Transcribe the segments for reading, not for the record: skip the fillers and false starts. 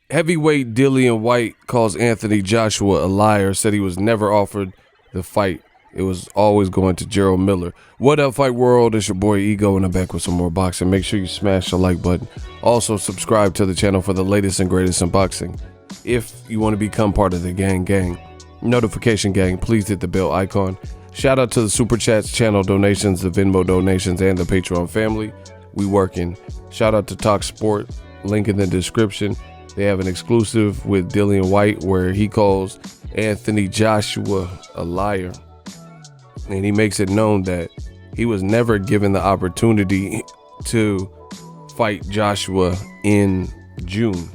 Heavyweight Dillian Whyte calls Anthony Joshua a liar, said he was never offered the fight. It was always going to Gerald Miller. What up, Fight World? It's your boy Ego, and I'm back with some more boxing. Make sure you smash the like button. Also, subscribe to the channel for the latest and greatest in boxing. If you want to become part of the gang, notification gang, please hit the bell icon. Shout out to the Super Chats, channel donations, the Venmo donations, and the Patreon family. We working. Shout out to Talk Sport, link in the description. They have an exclusive with Dillian Whyte where he calls Anthony Joshua a liar. And he makes it known that he was never given the opportunity to fight Joshua in June.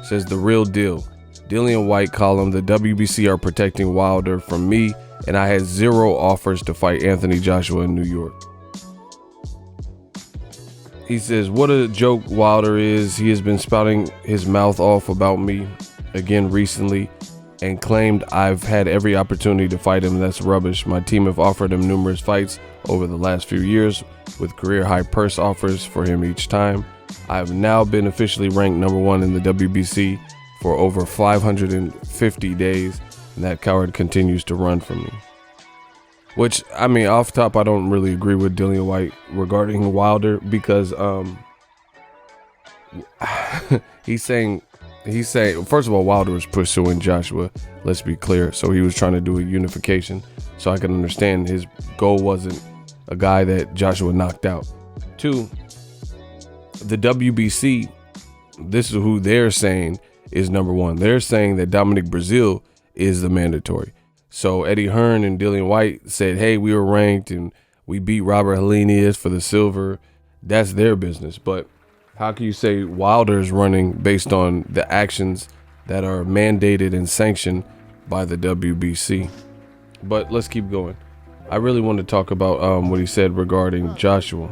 Says the real deal. Dillian Whyte column, the WBC are protecting Wilder from me, and I had 0 offers to fight Anthony Joshua in New York. He says, what a joke Wilder is. He has been spouting his mouth off about me again recently and claimed I've had every opportunity to fight him. That's rubbish. My team have offered him numerous fights over the last few years with career high purse offers for him each time. I've now been officially ranked #1 in the WBC for over 550 days, and that coward continues to run from me. Which, I mean, off top, I don't really agree with Dillian Whyte regarding Wilder because he's saying, first of all, Wilder was pursuing Joshua, let's be clear. So he was trying to do a unification. So I can understand his goal wasn't a guy that Joshua knocked out. 2, the WBC, this is who they're saying is #1. They're saying that Dominic Breazeale is the mandatory. So Eddie Hearn and Dillian Whyte said, hey, we were ranked and we beat Robert Helenius for the silver. That's their business. But how can you say Wilder's running based on the actions that are mandated and sanctioned by the WBC? But let's keep going. I really want to talk about what he said regarding Joshua.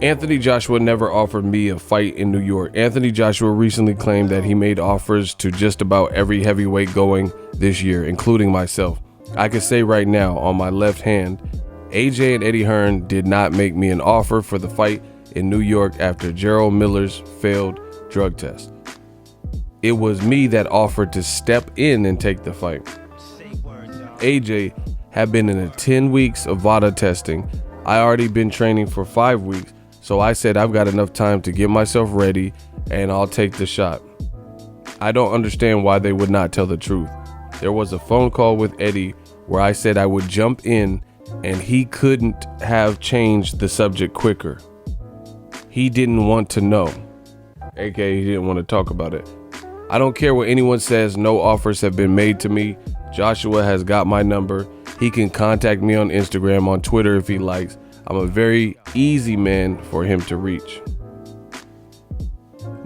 Anthony Joshua never offered me a fight in New York. Anthony Joshua recently claimed that he made offers to just about every heavyweight going this year, including myself. I can say right now on my left hand, AJ and Eddie Hearn did not make me an offer for the fight in New York after Gerald Miller's failed drug test. It was me that offered to step in and take the fight. AJ had been in 10 weeks of VADA testing. I already been training for 5 weeks. So I said, I've got enough time to get myself ready and I'll take the shot. I don't understand why they would not tell the truth. There was a phone call with Eddie where I said I would jump in and he couldn't have changed the subject quicker. He didn't want to know, aka he didn't want to talk about it. I don't care what anyone says, no offers have been made to me. Joshua has got my number. He can contact me on Instagram, on Twitter if he likes. I'm a very easy man for him to reach.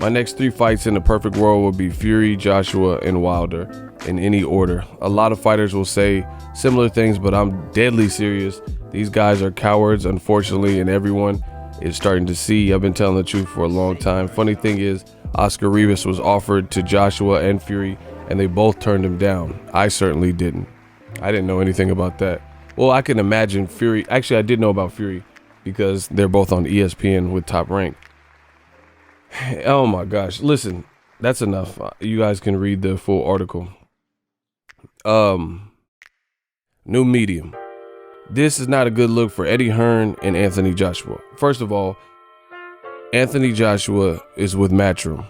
My next 3 fights in the perfect world will be Fury, Joshua, and Wilder in any order. A lot of fighters will say similar things, but I'm deadly serious. These guys are cowards, unfortunately, and everyone is starting to see. I've been telling the truth for a long time. Funny thing is, Oscar Rivas was offered to Joshua and Fury, and they both turned him down. I certainly didn't. I didn't know anything about that. Well, I can imagine Fury. Actually, I did know about Fury because they're both on ESPN with Top Rank. Oh my gosh. Listen, that's enough. You guys can read the full article. New medium. This is not a good look for Eddie Hearn and Anthony Joshua. First of all, Anthony Joshua is with Matchroom.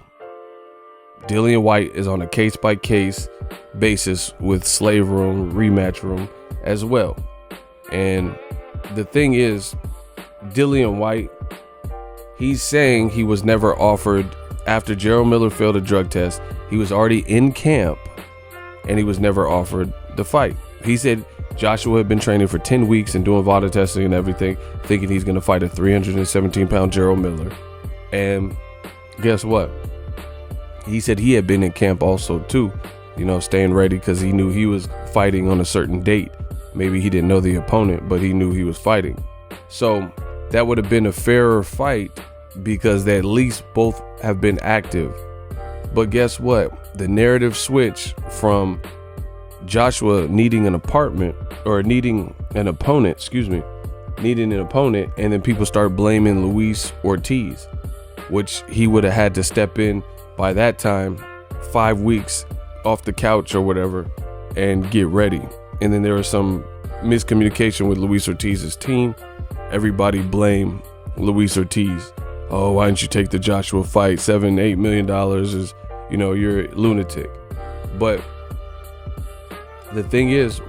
Dillian Whyte is on a case-by-case basis with Slave Room, Rematch Room as well. And the thing is, Dillian Whyte, he's saying he was never offered after Gerald Miller failed a drug test. He was already in camp and he was never offered the fight. He said Joshua had been training for 10 weeks and doing VADA testing and everything, thinking he's going to fight a 317-pound Gerald Miller. And guess what? He said he had been in camp also too, you know, staying ready because he knew he was fighting on a certain date. Maybe he didn't know the opponent, but he knew he was fighting. So that would have been a fairer fight because they at least both have been active. But guess what? The narrative switch from Joshua needing an opponent, and then people start blaming Luis Ortiz, which he would have had to step in by that time, 5 weeks off the couch or whatever, and get ready. And then there was some miscommunication with Luis Ortiz's team. Everybody blamed Luis Ortiz. Oh, why didn't you take the Joshua fight? $7-8 million is, you're a lunatic. But the thing is,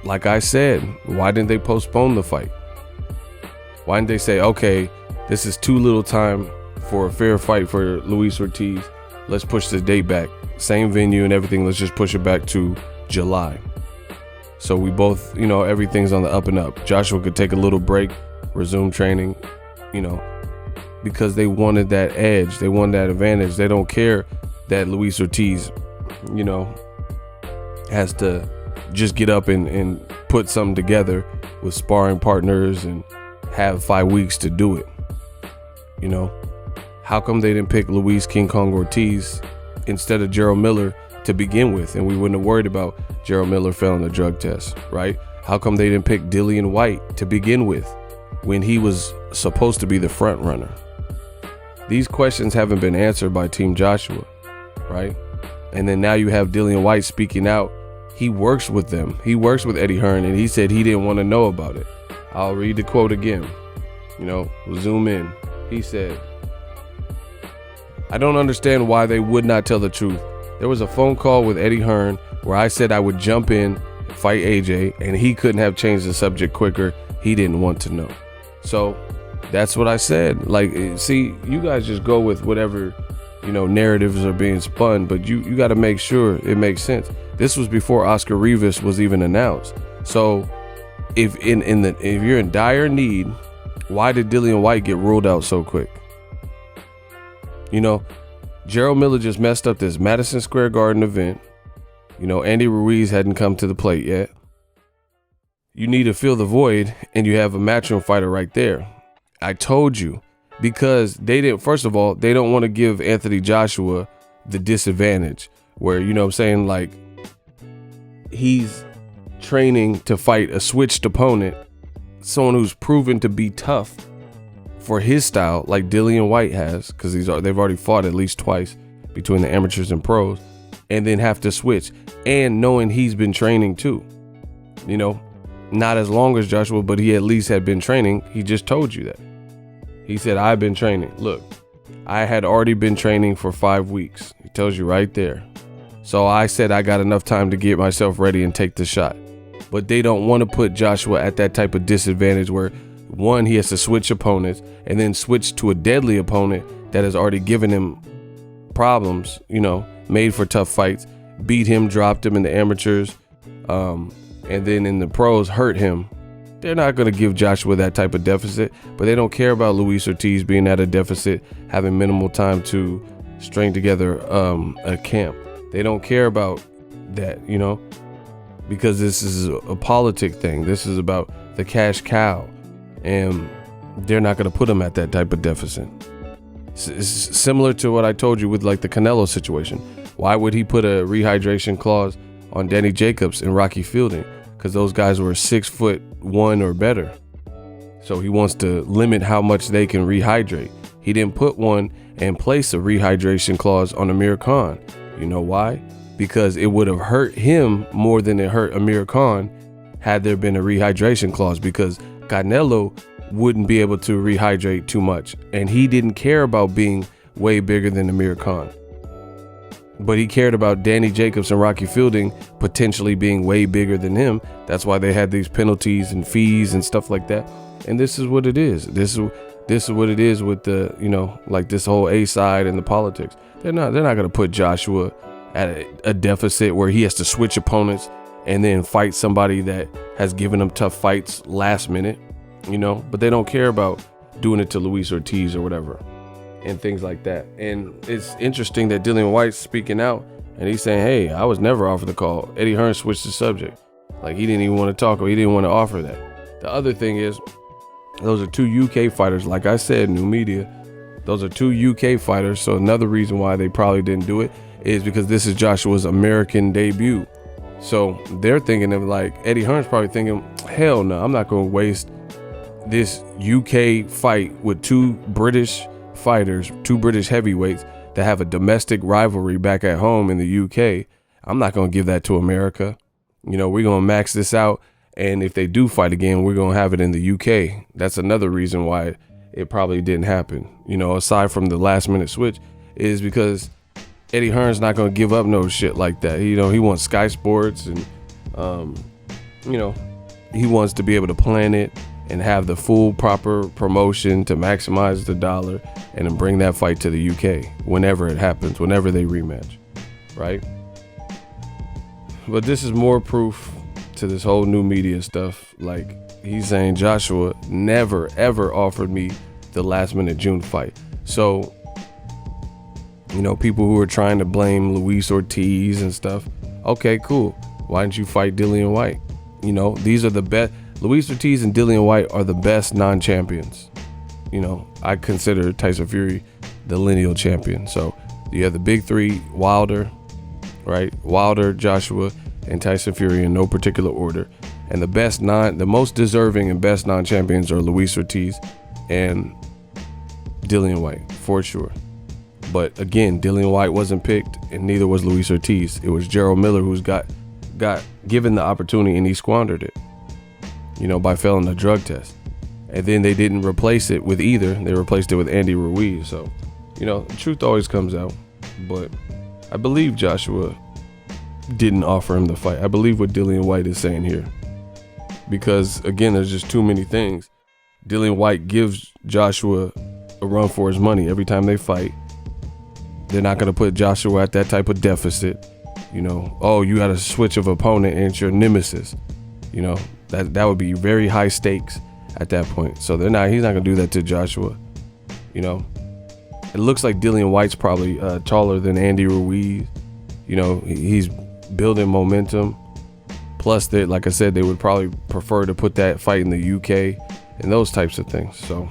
like I said, why didn't they postpone the fight? Why didn't they say, okay, this is too little time for a fair fight for Luis Ortiz. Let's push the date back. Same venue and everything. Let's just push it back to July. So we both, everything's on the up and up. Joshua could take a little break, resume training, because they wanted that edge. They wanted that advantage. They don't care that Luis Ortiz, has to just get up and put something together with sparring partners and have 5 weeks to do it. How come they didn't pick Luis King Kong Ortiz instead of Gerald Miller to begin with, and we wouldn't have worried about Gerald Miller failing the drug test, right? How come they didn't pick Dillian Whyte to begin with when he was supposed to be the front runner? These questions haven't been answered by Team Joshua, right? And then now you have Dillian Whyte speaking out. He works with them. He works with Eddie Hearn, and he said he didn't want to know about it. I'll read the quote again. We'll zoom in. He said, "I don't understand why they would not tell the truth. There was a phone call with Eddie Hearn where I said I would jump in and fight AJ, and he couldn't have changed the subject quicker. He didn't want to know." So that's what I said. Like, see, you guys just go with whatever, narratives are being spun, but you got to make sure it makes sense. This was before Oscar Rivas was even announced. So if you're in dire need, why did Dillian Whyte get ruled out so quick? Gerald Miller just messed up this Madison Square Garden event. Andy Ruiz hadn't come to the plate yet. You need to fill the void, and you have a matchroom fighter right there. I told you, because first of all, they don't want to give Anthony Joshua the disadvantage where, like, he's training to fight a switched opponent, someone who's proven to be tough for his style, like Dillian Whyte has, because they've already fought at least twice between the amateurs and pros, and then have to switch, and knowing he's been training too. Not as long as Joshua, but he at least had been training. He just told you that. He said, I've been training. Look, I had already been training for 5 weeks. He tells you right there. So I said I got enough time to get myself ready and take the shot. But they don't want to put Joshua at that type of disadvantage where, one, he has to switch opponents and then switch to a deadly opponent that has already given him problems, made for tough fights, beat him, dropped him in the amateurs, and then in the pros hurt him. They're not going to give Joshua that type of deficit, but they don't care about Luis Ortiz being at a deficit, having minimal time to string together a camp. They don't care about that, because this is a politic thing. This is about the cash cow, and they're not going to put him at that type of deficit. It's similar to what I told you with like the Canelo situation. Why would he put a rehydration clause on Danny Jacobs and Rocky Fielding? Because those guys were 6'1" or better. So he wants to limit how much they can rehydrate. He didn't put one and place a rehydration clause on Amir Khan. You know why? Because it would have hurt him more than it hurt Amir Khan had there been a rehydration clause, because Canelo wouldn't be able to rehydrate too much, and he didn't care about being way bigger than Amir Khan. But he cared about Danny Jacobs and Rocky Fielding potentially being way bigger than him. That's why they had these penalties and fees and stuff like that. And this is what it is. This is what it is with the, like this whole A side and the politics. They're not going to put Joshua at a deficit where he has to switch opponents and then fight somebody that has given him tough fights last minute, but they don't care about doing it to Luis Ortiz or whatever and things like that. And it's interesting that Dillian Whyte's speaking out and he's saying, hey, I was never offered the call. Eddie Hearn switched the subject. Like, he didn't even want to talk, or he didn't want to offer that. The other thing is, those are two UK fighters. Like I said, new media, those are two UK fighters. So another reason why they probably didn't do it is because this is Joshua's American debut. So they're thinking of like, Eddie Hearn's probably thinking, hell no, I'm not going to waste this UK fight with two British fighters, two British heavyweights that have a domestic rivalry back at home in the UK. I'm not going to give that to America. We're going to max this out. And if they do fight again, we're going to have it in the UK. That's another reason why it probably didn't happen. Aside from the last minute switch, is because Eddie Hearn's not going to give up no shit like that. He wants Sky Sports and, he wants to be able to plan it and have the full proper promotion to maximize the dollar and then bring that fight to the UK whenever it happens, whenever they rematch, right? But this is more proof to this whole new media stuff. Like, he's saying Joshua never, ever offered me the last minute June fight. So, people who are trying to blame Luis Ortiz and stuff. Okay, cool. Why didn't you fight Dillian Whyte? These are the best. Luis Ortiz and Dillian Whyte are the best non-champions. I consider Tyson Fury the lineal champion. So you have the big three, Wilder, right? Wilder, Joshua, and Tyson Fury in no particular order. And the most deserving and best non-champions are Luis Ortiz and Dillian Whyte, for sure. But again, Dillian Whyte wasn't picked, and neither was Luis Ortiz. It was Gerald Miller who's got given the opportunity, and he squandered it, by failing a drug test. And then they didn't replace it with either. They replaced it with Andy Ruiz. So, the truth always comes out. But I believe Joshua didn't offer him the fight. I believe what Dillian Whyte is saying here. Because, again, there's just too many things. Dillian Whyte gives Joshua a run for his money every time they fight. They're not going to put Joshua at that type of deficit. You got a switch of opponent and it's your nemesis. That would be very high stakes at that point. So he's not going to do that to Joshua. It looks like Dillian Whyte's probably taller than Andy Ruiz. He's building momentum. Plus, like I said, they would probably prefer to put that fight in the UK and those types of things. So,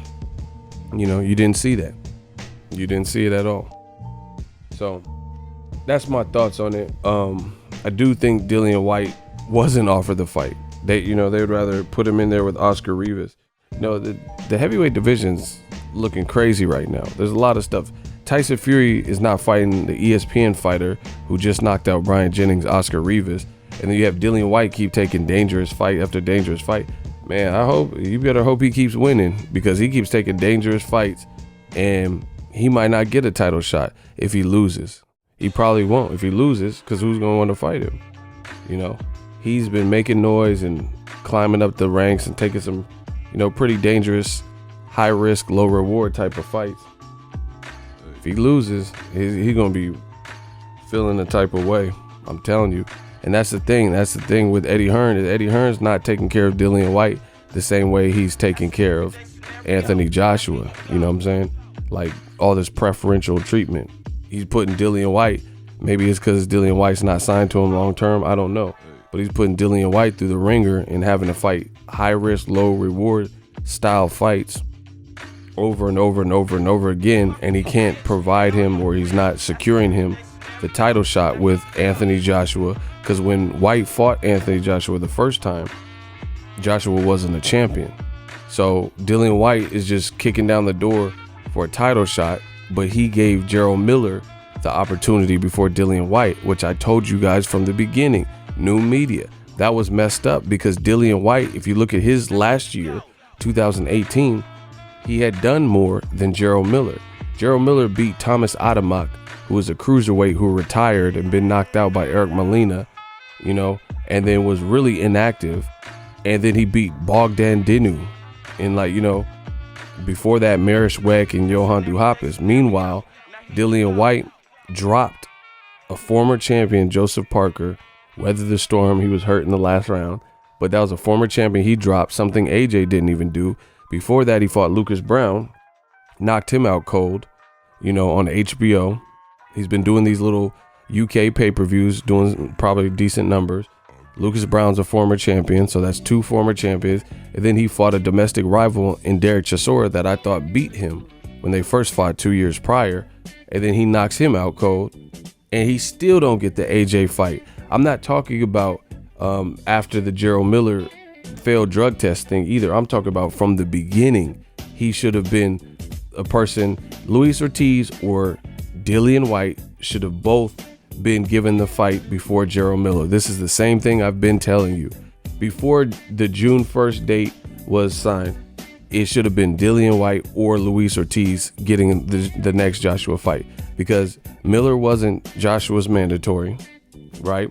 you didn't see that. You didn't see it at all. So that's my thoughts on it. I do think Dillian Whyte wasn't offered the fight. They would rather put him in there with Oscar Rivas. The heavyweight division's looking crazy right now. There's a lot of stuff. Tyson Fury is not fighting the ESPN fighter who just knocked out Brian Jennings, Oscar Rivas. And then you have Dillian Whyte keep taking dangerous fight after dangerous fight. Man, you better hope he keeps winning, because he keeps taking dangerous fights and he might not get a title shot if he loses. He probably won't if he loses, because who's going to want to fight him? He's been making noise and climbing up the ranks and taking some, pretty dangerous, high risk, low reward type of fights. If he loses, he's going to be feeling a type of way. I'm telling you. And that's the thing. That's the thing with Eddie Hearn. Eddie Hearn's not taking care of Dillian Whyte the same way he's taking care of Anthony Joshua. You know what I'm saying? Like, all this preferential treatment. He's putting Dillian Whyte. Maybe it's because Dillian Whyte's not signed to him long term. I don't know. But he's putting Dillian Whyte through the ringer and having to fight high risk, low reward style fights over and over and over and over again. And he can't provide him, or he's not securing him, the title shot with Anthony Joshua. Because when Whyte fought Anthony Joshua the first time, Joshua wasn't a champion. So Dillian Whyte is just kicking down the door for a title shot, but he gave Gerald Miller the opportunity before Dillian Whyte, which I told you guys from the beginning. New media. That was messed up, because Dillian Whyte, if you look at his last year, 2018, he had done more than Gerald Miller. Gerald Miller beat Thomas Adamak, who was a cruiserweight who retired and been knocked out by Eric Molina, and then was really inactive. And then he beat Bogdan Dinu in before that, Marish Weck and Johan Duhaupas. Meanwhile, Dillian Whyte dropped a former champion, Joseph Parker, weathered the storm. He was hurt in the last round, but that was a former champion. He dropped something AJ didn't even do. Before that, he fought Lucas Brown, knocked him out cold, on HBO. He's been doing these little UK pay-per-views, doing probably decent numbers. Lucas Brown's a former champion, so that's two former champions. And then he fought a domestic rival in Derek Chisora that I thought beat him when they first fought 2 years prior. And then he knocks him out cold, and he still don't get the AJ fight. I'm not talking about after the Gerald Miller failed drug test thing either. I'm talking about from the beginning. He should have been a person. Luis Ortiz or Dillian Whyte should have both been given the fight before Gerald Miller. This is the same thing I've been telling you. Before the June 1st date was signed, it should have been Dillian Whyte or Luis Ortiz getting the next Joshua fight, because Miller wasn't Joshua's mandatory, right?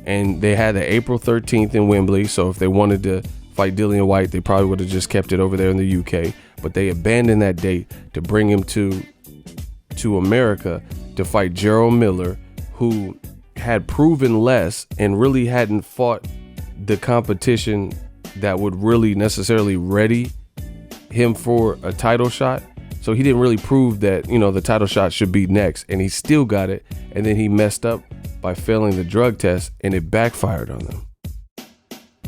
And they had the April 13th in Wembley, so if they wanted to fight Dillian Whyte, they probably would have just kept it over there in the UK. But they abandoned that date to bring him to America to fight Gerald Miller, who had proven less and really hadn't fought the competition that would really necessarily ready him for a title shot. So he didn't really prove that, you know, the title shot should be next, and he still got it. And then he messed up by failing the drug test, and it backfired on them.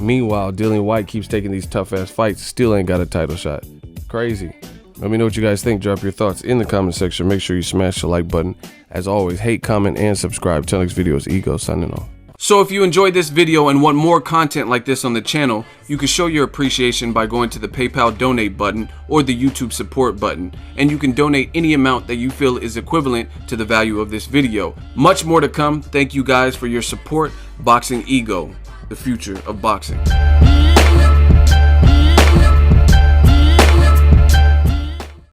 Meanwhile, Dillian Whyte keeps taking these tough ass fights, still ain't got a title shot. Crazy. Let me know what you guys think. Drop your thoughts in the comment section. Make sure you smash the like button. As always, hate, comment, and subscribe. Till next video, it's Ego signing off. So if you enjoyed this video and want more content like this on the channel, you can show your appreciation by going to the PayPal donate button or the YouTube support button, and you can donate any amount that you feel is equivalent to the value of this video. Much more to come. Thank you guys for your support. Boxing Ego, the future of boxing.